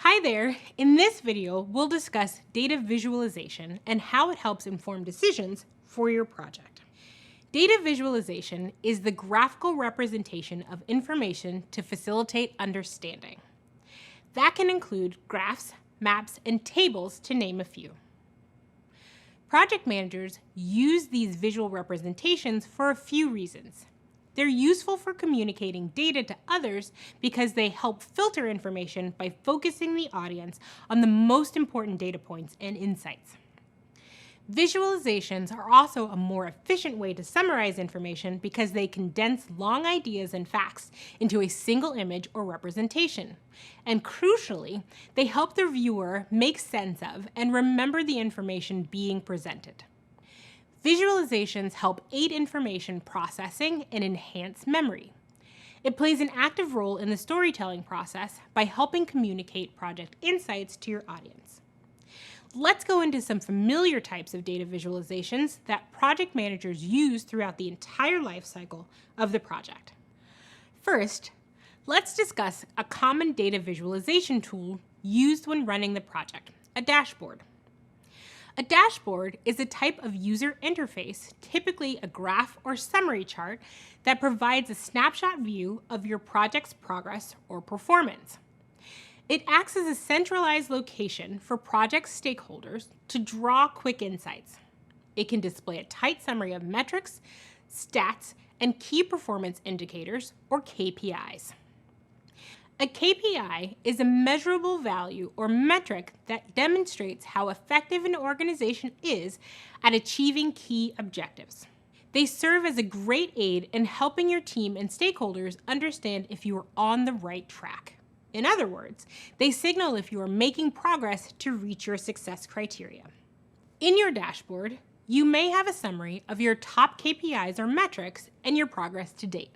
Hi there! In this video, we'll discuss data visualization and how it helps inform decisions for your project. Data visualization is the graphical representation of information to facilitate understanding. That can include graphs, maps, and tables, to name a few. Project managers use these visual representations for a few reasons. They're useful for communicating data to others because they help filter information by focusing the audience on the most important data points and insights. Visualizations are also a more efficient way to summarize information because they condense long ideas and facts into a single image or representation. And crucially, they help the viewer make sense of and remember the information being presented. Visualizations help aid information processing and enhance memory. It plays an active role in the storytelling process by helping communicate project insights to your audience. Let's go into some familiar types of data visualizations that project managers use throughout the entire life cycle of the project. First, let's discuss a common data visualization tool used when running the project, a dashboard. A dashboard is a type of user interface, typically a graph or summary chart, that provides a snapshot view of your project's progress or performance. It acts as a centralized location for project stakeholders to draw quick insights. It can display a tight summary of metrics, stats, and key performance indicators, or KPIs. A KPI is a measurable value or metric that demonstrates how effective an organization is at achieving key objectives. They serve as a great aid in helping your team and stakeholders understand if you are on the right track. In other words, they signal if you are making progress to reach your success criteria. In your dashboard, you may have a summary of your top KPIs or metrics and your progress to date.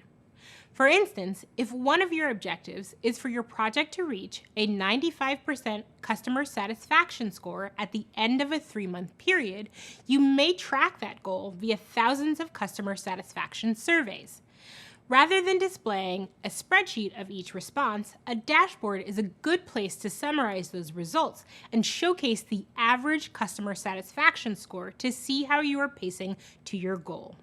For instance, if one of your objectives is for your project to reach a 95% customer satisfaction score at the end of a 3-month period, you may track that goal via thousands of customer satisfaction surveys. Rather than displaying a spreadsheet of each response, a dashboard is a good place to summarize those results and showcase the average customer satisfaction score to see how you are pacing to your goal.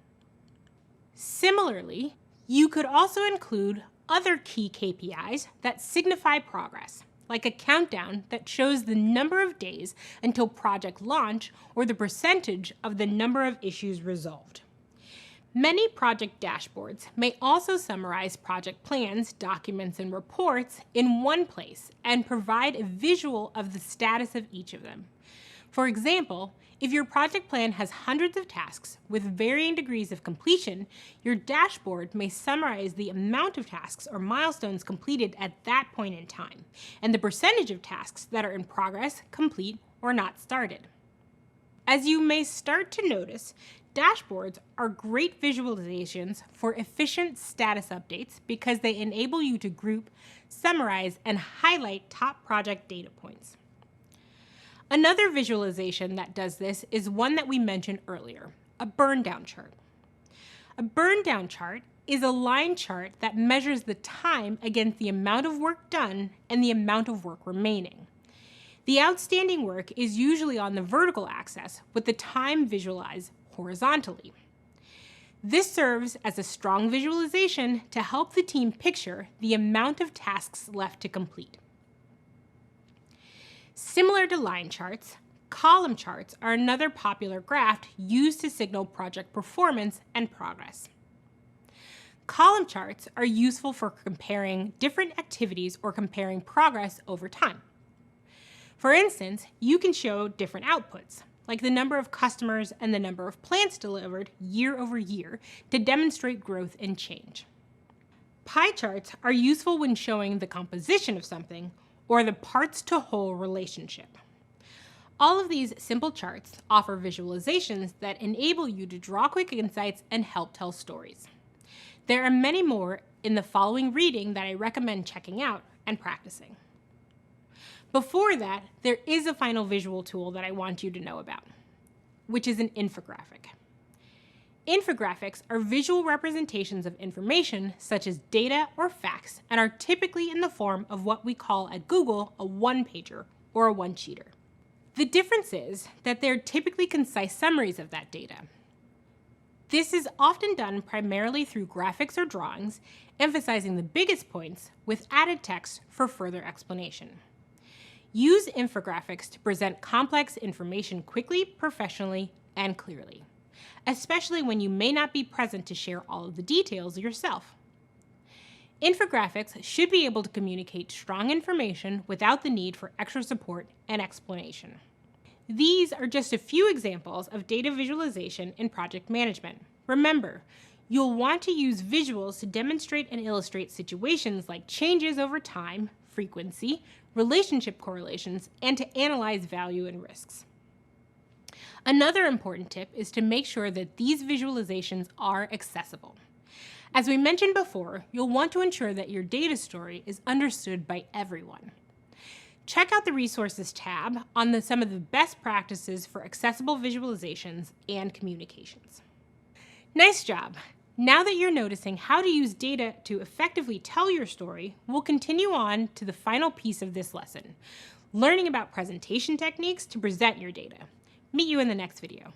Similarly, you could also include other key KPIs that signify progress, like a countdown that shows the number of days until project launch or the percentage of the number of issues resolved. Many project dashboards may also summarize project plans, documents, and reports in one place and provide a visual of the status of each of them. For example, if your project plan has hundreds of tasks with varying degrees of completion, your dashboard may summarize the amount of tasks or milestones completed at that point in time, and the percentage of tasks that are in progress, complete, or not started. As you may start to notice, dashboards are great visualizations for efficient status updates because they enable you to group, summarize, and highlight top project data points. Another visualization that does this is one that we mentioned earlier, a burn-down chart. A burn-down chart is a line chart that measures the time against the amount of work done and the amount of work remaining. The outstanding work is usually on the vertical axis, with the time visualized horizontally. This serves as a strong visualization to help the team picture the amount of tasks left to complete. Similar to line charts, column charts are another popular graph used to signal project performance and progress. Column charts are useful for comparing different activities or comparing progress over time. For instance, you can show different outputs, like the number of customers and the number of plants delivered year over year, to demonstrate growth and change. Pie charts are useful when showing the composition of something or the parts to whole relationship. All of these simple charts offer visualizations that enable you to draw quick insights and help tell stories. There are many more in the following reading that I recommend checking out and practicing. Before that, there is a final visual tool that I want you to know about, which is an infographic. Infographics are visual representations of information such as data or facts and are typically in the form of what we call at Google a one-pager or a one-sheeter. The difference is that they're typically concise summaries of that data. This is often done primarily through graphics or drawings, emphasizing the biggest points with added text for further explanation. Use infographics to present complex information quickly, professionally, and clearly, especially when you may not be present to share all of the details yourself. Infographics should be able to communicate strong information without the need for extra support and explanation. These are just a few examples of data visualization in project management. Remember, you'll want to use visuals to demonstrate and illustrate situations like changes over time, frequency, relationship correlations, and to analyze value and risks. Another important tip is to make sure that these visualizations are accessible. As we mentioned before, you'll want to ensure that your data story is understood by everyone. Check out the Resources tab on some of the best practices for accessible visualizations and communications. Nice job! Now that you're noticing how to use data to effectively tell your story, we'll continue on to the final piece of this lesson, learning about presentation techniques to present your data. Meet you in the next video.